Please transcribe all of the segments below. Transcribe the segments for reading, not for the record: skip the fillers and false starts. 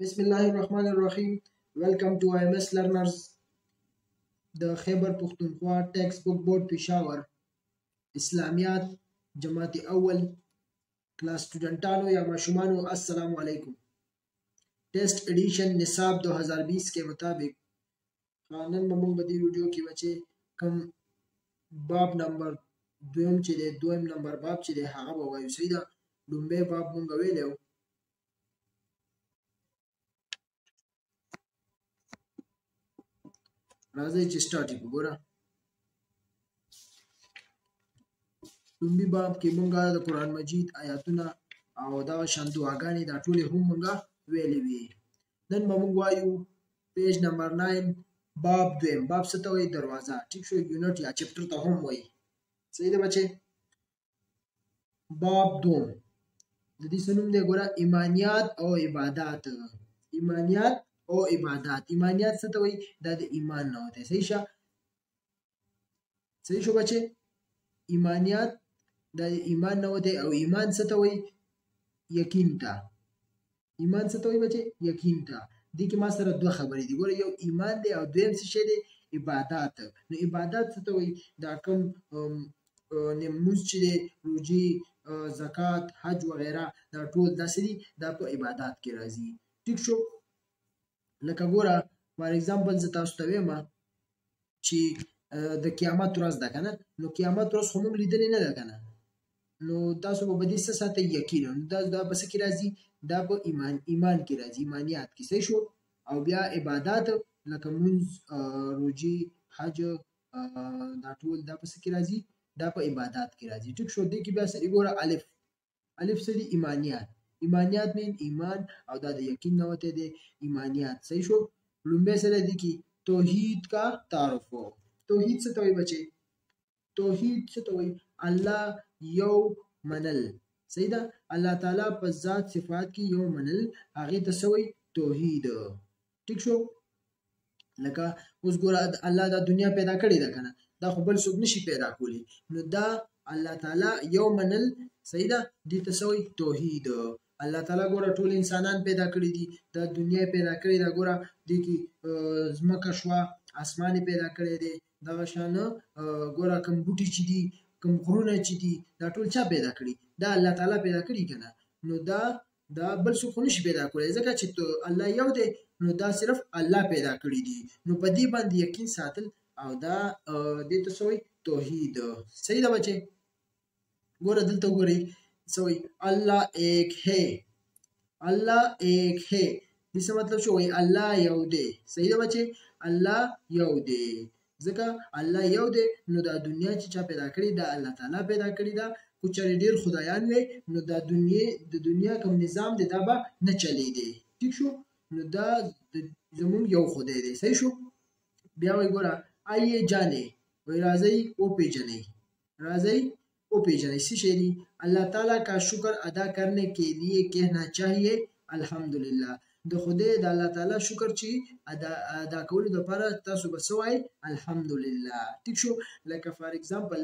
Bismillahirrahmanirrahim. Welcome to IMS Learners, the Khyber Pukhtunkhwa Textbook Board Peshawar, اسلامیات جماعت اول کلاس स्टूडेंटानो या माशुमानो अस्सलाम वालेकुम। टेस्ट एडिशन निसाब 2020 के मुताबिक नन ममूंग बदी वीडियो की बच्चे कम बाब नंबर دویم چې دی دویم نمبر باب چې دی هغه به وایو صحیح ده لومبی باب مونږ ویلی و راځئ چې سټارټ یې کړو ګوره لومبي باب کې مونږ د قرآن مجید آیاتونه او دغه شان دعاګانې دا ټولې هم مونږ ویلې وي نن به مونږ وایو پیج نمبر 9 باب دویم باب څه ته وایي دروازه ټیک شو یونټ یا چپټر ته هم وایي صحیح ده بچې باب دوم د دې څه نوم دی ګوره ایمانیات او عبادات ایمانیات او عبادات ایمانیات څه ته وایي دا د ایمان نه وته صحیح شو بچې ایمانیات د ایمان نه وته او ایمان څه ته وایي یقین ته ایمان څه ته وایي بچې یقین ته دې کې ما سره دوه خبرې دي ګوره یو ایمان دی او دویم څه شی دی عبادات نو عبادات څه ته وایي دا کوم نموز چې دی روجي زکات حج وغیره دا ټول داسې دي دا په عبادات کې راځي ټیک شو لکه ګوره فار ایگزامپل زه تاسو ته وایم چې د قیامت ورځ ده که نه نو قیامت ورځ خو موږ لیدلې نه ده که نه نو تاسو به په دې څه ساتئ یقین دا په څه کې راځي دا په ایمان کې راځي ایمانیات کې صحیح شو او بیا عبادات لکه مونځ روجي حج دا ټول دا په څه کې راځي دا په عبادات کې راځي ټیک شو دې کې بیا سړي ګوره الف څه دي ایمانیات مین ایمان او دا د یقین نه وته دی ایمانیات صحیح شو لومبی سره دي کې توحید کا تعارف توحید څه ته وایي بچې توحید څه ته وایي الله یو منل صحیح ده الله تعالی په ذات صفات کې یو منل هغې ته څه وایي توحید ټیک شو لکه اوس ګوره الله دا دنیا پیدا کړې ده که نه دا خو بل څوک نشي پیدا کولی نو دا الله تعالی یو منل صحیح ده دې ته څه وایي توحید الله تعالی ګوره ټول انسانان پیدا کړي دي دا دنیا پیدا کړې ده ګوره دې کې ځمکه شوه اسمان پیدا کړی دی دغه شان ګوره کوم بوټي چې دي کوم غرونه چې دي دا ټول چا پیدا کړي دا الله تعالی پیدا کړي که نه نو دا بل څوک نشي پیدا کولی ځکه چې الله یو دی نو دا صرف الله پیدا کړي دي نو په دې باندې یقین ساتل او دا دې ته څه وایي توحید صحیح ده بچې ګوره دلته ګورئ څه وایي الله ایک ہے الله ایک ہے دې څه مطلب شو وایي الله یو دی صحیح ده بچې الله یو دی ځکه الله یو دی نو دا دنیا چې چا پیدا کړې دا الله تعالی پیدا کړې ده خو چېرې ډېر خدایان وي نو دا د دنیا کوم نظام دی دا به نه چلیدی ټیک شو نو دا زموږ یو خدای دی صحیح شو بیا وایي ګوره آئیے جانے وی راضی او پیجنے سی شیری اللہ تعالیٰ کا شکر ادا کرنے کے لیے کہنا چاہیے الحمدللہ د خدای د الله تعالی شکر چې ادا کولو لپاره تاسو به څه وایئ الحمدلله ټیک شو لکه فار ایگزامپل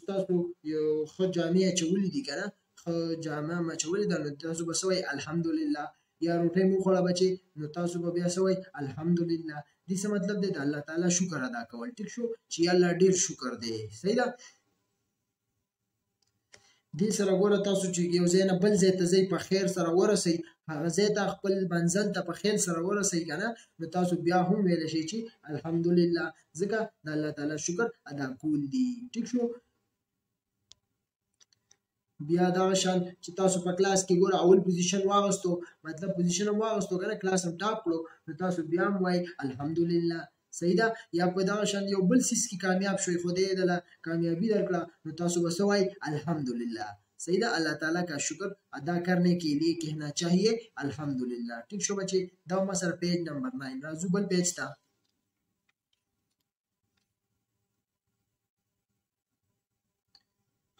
تاسو یو ښه جامې اچولې دي که نه ښه جامه م اچولې ده نو تاسو به څه وایئ الحمدلله یا روټۍ مو وخوړه بچې نو تاسو به بیا څه وایئ الحمدلله دې څه مطلب دی د الله تعالی شکر ادا کول ټیک شو چې الله ډېر شکر دی صحیح ده دې سره ګوره تاسو چې یو ځای نه بل ځای ته ځئ په خیر سره ورسئ هغه ځای ته خپل منزل ته په خیر سره ورسئ که نه نو تاسو بیا هم ویلی شئ چې الحمدلله ځکه د الله تعالی شکر ادا کول دي ټیک شو بیا دغه شان چې تاسو په کلاس کې ګوره اول پوزیشن واغستو مطلب پوزیشن هم واغستو که نه کلاس هم ټاپ کړو نو تاسو بیا هم وایئ الحمدلله صحیح ده یا په دغه شان یو بل څیز کې کامیاب شوئ خدای دله کامیابی درکړه نو تاسو به څه وایئ الحمدلله صحیح ده اللہ تعالیٰ کا شکر ادا کرنے کے لیے کہنا چاہیے الحمدللہ ٹھیک شو بچے دا ما سره پیج نمبر 9 راځو بل پیج ته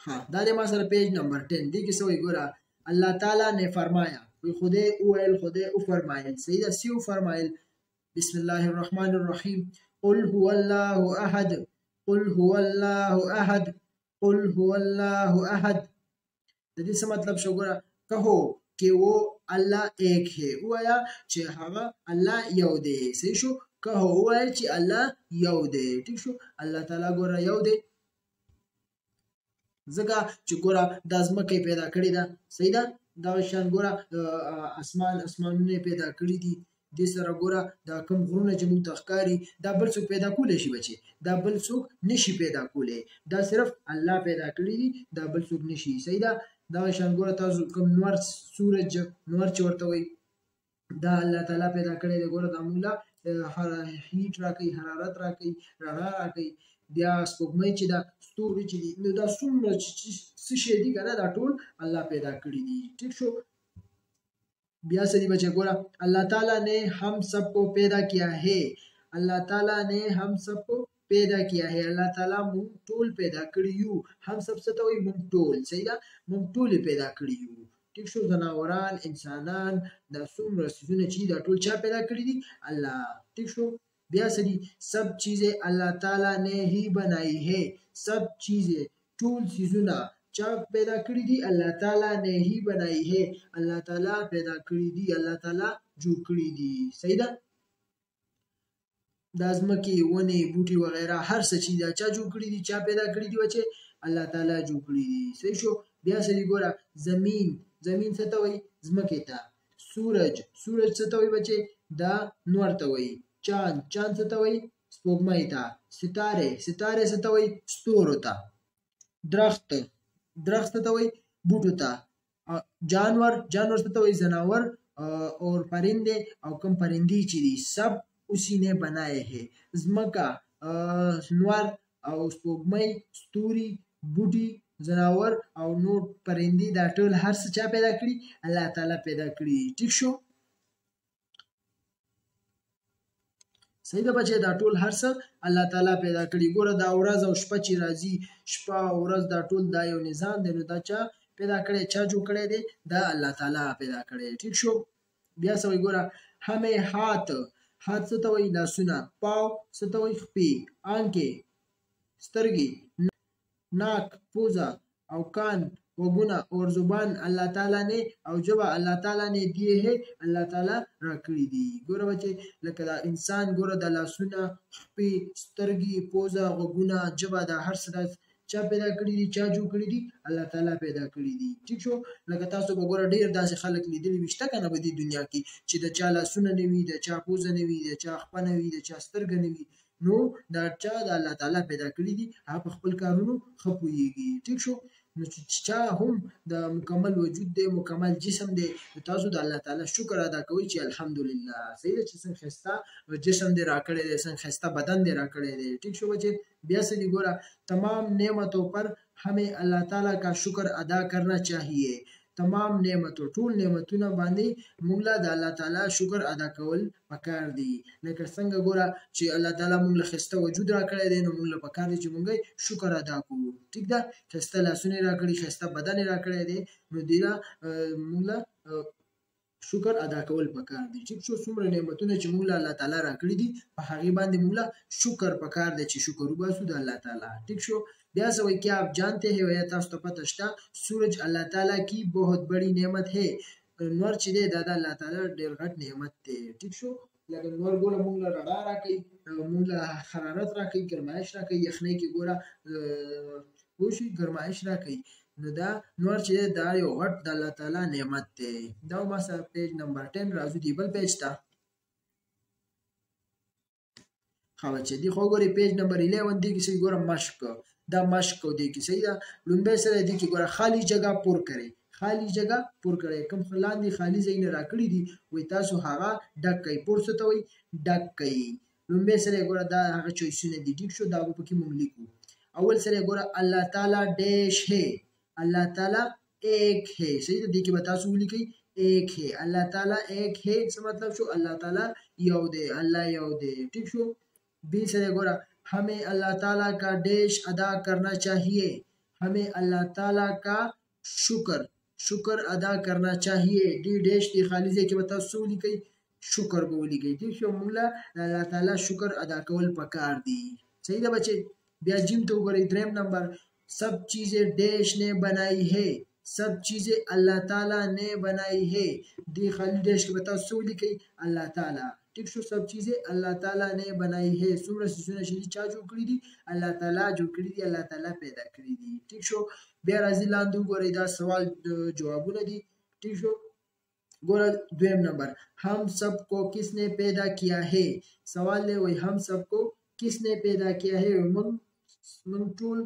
हाँ दाने ما سره پیج نمبر 10 دی کې څه وایي ګوره الله تعالی نے فرمایا خدای اویل خدای او فرمایل صحیح ده سی او فرمایل بسم الله الرحمن الرحیم قل هو الله احد قل هو الله احد قل هو الله احد د دې څه مطلب شو ګوره کہو کہ وہ الله ایک ہے وایا چې هغه الله یو دی صحیح شو که هو وایا چې الله یو دی ٹھیک شو الله تعالی ګوره یو دی ځکه چې ګوره دا ځمکه پیدا کړې ده صحیح ده دغه شان ګوره اسمانونه پیدا کړي دي دې سره ګوره دا کوم غرونه چې موږ ته ښکاري دا بل څوک پیدا کولی شي بچي دا بل څوک نشي پیدا کولی دا صرف الله پیدا کړي دي دا بل څوک نشي صحیح ده دغه شان ګوره تاسو کوم نور سورج نور چې ورته وایي دا الله تعالی پیدا کړی دی ګوره دا موږ له هیټ راکوي حرارت راکوي رڼا راکوي بیا سپوږمۍ چې دا ستوري چې دي نو دا څومره څه شی دي که نه دا ټول الله پیدا کړي دي ٹھیک شو بیا سری بچے گورا اللہ تعالیٰ نے ہم سب کو پیدا کیا ہے اللہ تعالیٰ نے ہم سب کو پیدا کیا ہے اللہ تعالیٰ مونږ ټول پیدا کړي یو هم سب څه ته وایي مونږ ټول صحیح ده مونږ ټول پیدا کړي یو ٹھیک شو ځناوران انسانان دا څومره څیزونه چې دا ټول چا پیدا کړي دي الله ٹھیک شو بیا سری سب چیزیں اللہ تعالیٰ نے ہی بنائی ہے سب چیزیں ټول څیزونه چا پیدا کړی دي الله تعالی نه هی بنائی ہے الله تعالی پیدا کړی دي الله تعالی جوړ کړی دي صحیح ده د ازمکه ونی بوټي وغیرہ هر څه چې دا چا جوړ کړی دي چا پیدا کړی دي بچي الله تعالی جوړ کړی دي صحیح شو بیا سړي ګوره زمین څه ته وایي ځمکې ته سورج څه ته وایي بچي دا نور ته وایي چاند څه ته وایي سپوږمۍ ته ستاره څه ته وایي ستورو ته درخت ته وایي بوټو ته جانور څه ته وایي ځناور اور پرندے او کم پرندی چې دي سب اسی نے بنائے ہے ځمکه نور او سپوږمۍ ستوري بوټي ځناور او نور پرندې دا ټول هر څه چا پیدا کړي الله تعالی پیدا کړي ٹھیک شو صحیح ده بچې دا ټول هر څه الله تعالی پیدا کړي ګوره دا ورځ او شپه چې راځي شپه او ورځ دا ټول دا یو نظام دی نو دا چا پیدا کړی چا جوړ کړی دی دا الله تعالی پیدا کړی ٹھیک شو بیا څه وایي ګوره همې هات څه ته وایي لاسونه پاو څه ته وایي خپې آنکې سترګې नाक पूजा और कान वगुना और जुबान अल्लाह ताला ने और जब अल्लाह ताला ने दिए है अल्लाह ताला रखड़ी दी गोरा बच्चे लकदा इंसान गोरा द लसुना खपी سترګي पूजा वगुना जब द हर सदा چا پیدا کړی دي چا جوړ کړی دي الله تعالی پیدا کړی دي ٹھیک شو لکه تاسو وګوره ډیر داسې خلک لیدلی وشته کنه په دې دنیا کې چې د چا لاسونه نه وي د چا پوزه نه وي د چا خپه نه وي د چا سترګه نه وي نو دا چا د الله تعالی پیدا کړی دي هغه خپل کارونو خپويږي ټیک شو نو چې چا هم د مکمل وجود دی مکمل جسم دی تاسو د الله تعالی شکر ادا کوئ چې الحمدلله صحیح ده چې څنګه خسته جسم دی راکړی دی څنګه خسته بدن دی راکړی دی ٹھیک شو بچے بیا سے ګورا تمام نعمتوں پر हमें अल्लाह ताला का शुक्र अदा करना चाहिए तमाम نعمتو ټول نعمتونه باندې موږ له الله تعالی شکر ادا کول پکار دي لکه څنګه ګوره چې الله تعالی موږ له خسته وجود راکړی دی نو موږ له پکار دي چې موږ شکر ادا کوو ټیک ده خسته لاسونه راکړي خسته بدن راکړی دی نو دیره موږ له شکر ادا کول پکار دي ټیک شو څومره نعمتونه چې موږ له الله تعالی راکړي دي په هغه باندې موږ له شکر پکار دي چې شکر وباسو د الله تعالی ټیک شو بیا سوئی کیا آپ جانتے ہیں یا تاسو ته پته شته سورج الله تعالی کی بہت بڑی نعمت ہے نور چې دی دا الله تعالی ډیر غټ نعمت دی ټیک شو لکه نور ګوره موږ له رڼا راکوي موږ له حرارت راکوي ګرمایش راکوي یخنۍ کې ګوره وشي ګرمایش راکوي نو دا نور چې دا یو غټ د الله تعالی نعمت دی دا ما سره پیج نمبر 10 راځو دی بل پیج ته خو چې دی خو ګوري پیج نمبر 11 دی کې ګوره مشق دا مشق دی کې صحیح ده لومبه سره دی کې ګوره خالی جگہ پر کړي کوم خلاندې خالی ځای نه راکړي دي وای تاسو هغه ډک کوي پورڅ ته وای ډک کوي لومبه سره ګوره دا هغه چويسونه دي ټیک شو دا په کې مونږ لیکو اول سره ګوره الله تعالی ډیش ہے الله تعالی ایک ہے صحیح ده دی کې بتا سو لیکي ایک ہے الله تعالی ایک ہے څه مطلب شو الله تعالی یو دی الله یو دی ٹھیک شو بی سره ګوره हमें अल्लाह ताला का डेश अदा करना चाहिए हमें अल्लाह ताला का शुक्र अदा करना चाहिए डी डेश दी खालिजे के बता सूली कई शुक्र बोली गई ठीक है मोला अल्लाह ताला शुक्र अदा कول पकार दी सही है बच्चे बया जिम तो ऊपर 3 नंबर सब चीजें डेश ने बनाई है सब चीजें अल्लाह ताला ने बनाई है दी खाली डेश के बताओ सो लिखी अल्लाह ताला ठीक शो सब चीजें अल्लाह ताला ने बनाई है सुमरा सिसुना शरी चा जो करी दी अल्लाह ताला जो करी दी अल्लाह ताला पैदा करी दी ठीक शो بیا راځي لاندې وګورئ دا سوال جوابونه دي ठीक शो गोरा द्विम नंबर हम सबको किसने पैदा किया है सवाल ले वही हम सबको किसने पैदा किया है मन टूल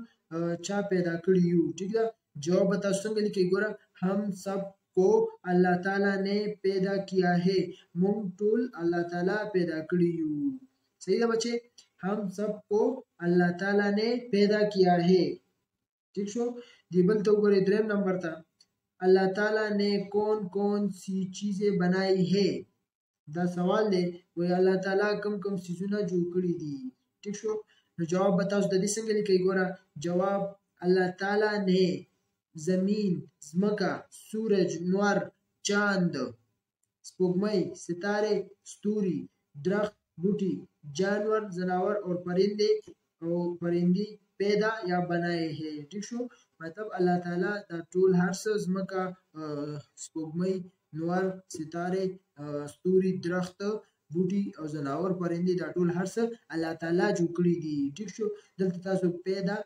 चा पैदा करी यू ठीक है जवाब बता څنګه لیکي गोरा हम सबको अल्लाह ताला ने पैदा किया है मन टूल अल्लाह ताला पैदा करी यू सही है बच्चे हम सबको अल्लाह ताला ने पैदा किया है ठीक शो दिबल तो गोरे द्विम नंबर था अल्लाह ताला ने कौन कौन सी चीजें बनाई है दा सवाल दे वो अल्लाह ताला कम कम चीजों जो करी दी ठीक शो नो जवाब बताओ द दिस संगे लिखई गोरा जवाब अल्लाह ताला ने जमीन zmaka सूरज नूर चांद स्पोगमई सितारे स्तूरी दरख्त बूटी जानवर जनावर और परिंदी पैदा या बनाए हैं ठीक शो मतलब अल्लाह ताला दा टूल हर zmaka स्पोगमई नूर सितारे स्तूरी दरख्त बूटी और जनावर परिंदी दा टूल हर अल्लाह ताला जो करी दी ठीक शो दलता तासो पैदा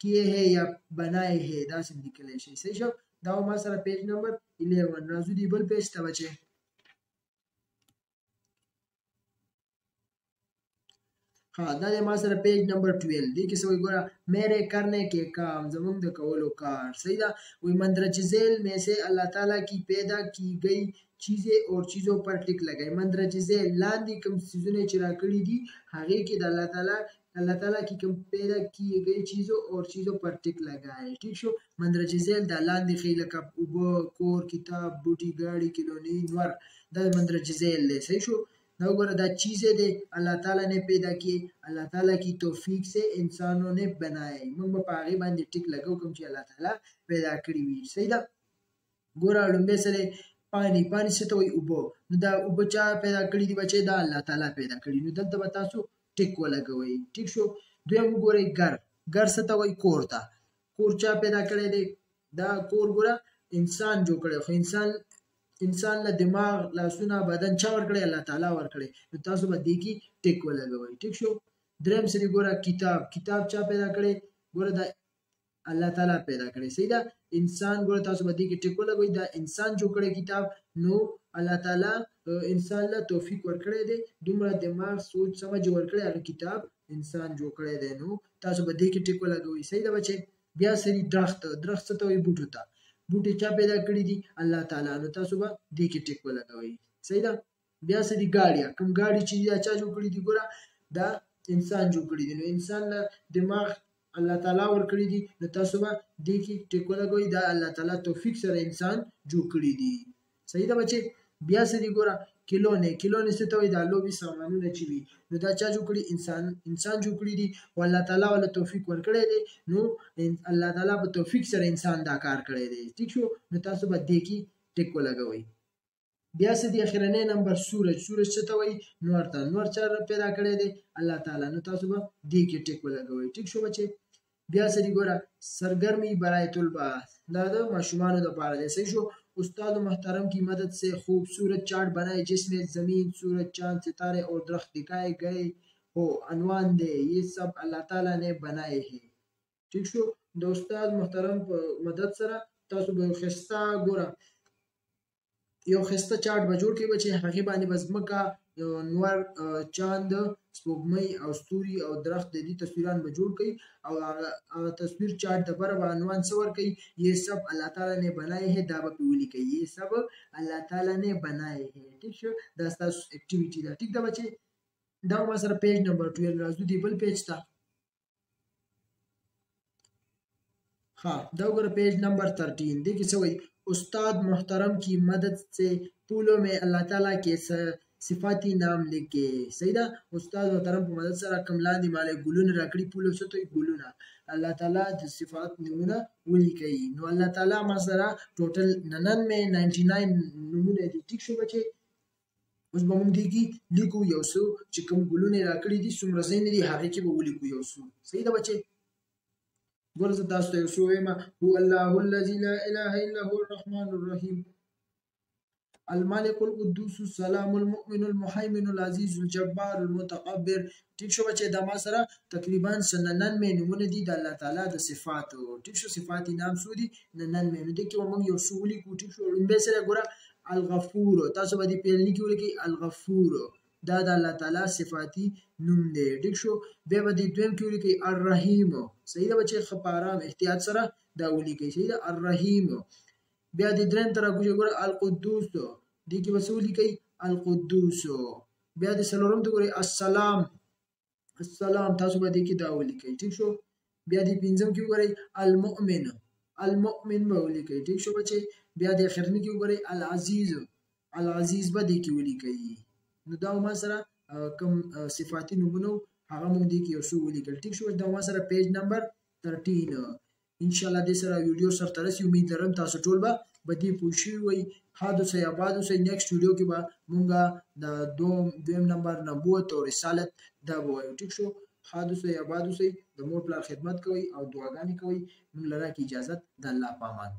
किए हैं या बनाए हैं दा से निकले शे सही शो دا ما سره پیج نمبر 11 راځو دی بل پیج ته بچي हाँ دا ما سره پیج نمبر 12 دی کې څه وی ګوره मेरे करने के काम زمونږ د کولو کار صحیح دا وی مندرج ذیل में से अल्लाह ताला की पैदा की गई चीजें और चीजों पर टिक लगाई مندرج ذیل لاندې کوم چیزونه چې را کړی دي هغه کې د अल्लाह ताला की कम पैदा की गई चीजों और चीजों पर टिक लगाए ठीक शो मंदरज ذیل د لاندې خیله کپ اوبو کور کتاب بوټي گاڑی کلونی نور دا मंदरज ذیل له صحیح شو دا وګوره دا چیزیں دے अल्लाह ताला ने पैदा की अल्लाह ताला की तौफीक से इंसानों ने बनाए موږ په هغه باندې ټیک لګو کوم چې الله تعالی پیدا کړی وي صحیح دا ګوره لومبه سره पानी څه ته وي اوبو نو دا اوبو چا پیدا کړی دی بچي دا الله تعالی پیدا کړی نو دلته به تاسو ټیک ولګوي ټیک شو دویم وګورئ ګر څه ته وایي کور ته کور چا پیدا کړی دی دا کور ګوره انسان جوړ کړی خو انسان له دماغ لاسونه بدن چا ورکړی الله تعالی ورکړی نو تاسو به دې کې ټیک ولګوي ټیک شو دریم سری ګوره کتاب چا پیدا کړی ګوره دا الله تعالی پیدا کړی صحیح دا انسان ګوره تاسو به دې کې ټیک ولګوي دا انسان جوړ کړی کتاب نو الله تعالی انسان له توفیق ورکړی دی دومره دماغ سوچ سمجھ ورکړی هغه کتاب انسان جوړ کړی دی نو تاسو به دې کې ټیک ولګوي صحیح دا بچي بیا سری درخت څه ته وایي بوټو ته بوټي چا پیدا کړی دي الله تعالی نو تاسو به دې کې ټیک ولګوي صحیح دا بیا سری گاډي کوم گاډي چې چا جوړ کړی دي ګوره دا انسان جوړ کړی دي نو انسان له دماغ الله تعالی ورکړی دي نو تاسو به دې کې ټیک ولګوي دا الله تعالی توفیق سره انسان جوړ کړی دي صحیح دا بچي بیا سری ګوره کلونه څه ته وایي دا لوبي سامانونه چې وي نو دا چا جوړ کړي انسان جوړ کړي دي او الله تعالی ول توفیق ورکړی دی نو الله تعالی په توفیق سره انسان دا کار کړی دی ٹھیک شو نو تاسو به دې کې ټیک ولګوي بیا سدي اخرنه نمبر سورج څه ته وایي نور چا پیدا کړی دی الله تعالی نو تاسو به دې کې ټیک ولګوي ٹھیک شو بچي بیا سدي ګوره سرگرمی برای طلبه دا د ماشومانو لپاره دی صحیح شو استاد محترم की मदद से खूबसूरत चार्ट बनाए जिसमें जमीन सूरज चांद सितारे और दरख्त दिखाए गए हो अनवान दे ये सब अल्लाह ताला ने बनाए हैं ठीक शो د استاد محترم په مدد سره تاسو به خسته ګوره یو خسته چارت به جوړ کړئ چې هغه باندې بزمکا نور چاند سپوږمۍ او ستوري او درخت د دې تصویران به جوړ کړئ او هغه تصویر چارت د بر عنوان څور کړئ یہ سب الله تعالی نے بنائے ہیں دا به ولیکئ یہ سب الله تعالی نے بنائے ہیں ٹھیک شو دا تاسو اکټیویټی دا ٹھیک دا بچي دا ما سره پیج نمبر 12 راځو دی بل پیج ته हाँ दौगर पेज नंबर 13 देखिए सवई उस्ताद मुहतरम की मदद से फूलों में अल्लाह ताला के सिफाती नाम लिखे सही दा उस्ताद मुहतरम की मदद से रकम लांदी माले गुलून रकड़ी फूलों से तो गुलूना अल्लाह ताला द सिफात नमूना वली कई नो अल्लाह ताला मसरा टोटल 99 नमूने दि ठीक शो बचे اوس به موږ دیږي لیکو یو څو چې کوم ګلونه راکړي دي څومره ځای نه دي هغه کې به ولیکو یو څو صحیح ده بچي ګور زه تاسو ته یو څه وایم هو الله الذي لا اله الا هو الرحمن الرحیم الملك القدوس السلام المؤمن المهيمن العزيز الجبار المتكبر. ټیک شو بچي دا ما سره تقریبا 99 نمونه دي د الله تعالی د صفاتو. ټیک شو صفات نام سو دي 99 نو دغه موږ یو څه ولیکو. ټیک شو لومبه سره ګوره الغفور تاسو باندې پیلنی کې ولیکي الغفور دا د الله تعالی صفاتی نوم دی. ټیک شو بیا باندې دویم کې ولیکي الرحیم. صحیح ده بچي خپارام احتیاط سره دا ولیکي. صحیح ده الرحیم. بیا د دریم تر ګوره القدوس دي کې وسولي کوي القدوس. بیا د سلورم ته ګورئ السلام السلام تاسو به دې کې دا ولیکئ. ټیک شو بیا د پنځم کې وګورئ المؤمن المؤمن به ولیکئ. ټیک شو بچي بیا د اخرنی کې وګورئ العزیز العزیز به دې کې ولیکئ. نو دا ما سره کوم صفاتی نمونه هغه مونږ دې کې یو څه ولیکل. ټیک شو دا ما سره پیج نمبر 13 ان شاء الله دې سره ویډیو سره ترسي امید لرم تاسو ټول به بدی پوښي وي حادث یا بعد سه نیکسټ ویډیو کې به مونږه د دویم نمبر نبوت او رسالت دا وایو. ټیک شو حادث یا بعد سه د مور پلار خدمت کوي او دعاګانې کوي. مونږ لره کی اجازه د الله پامان.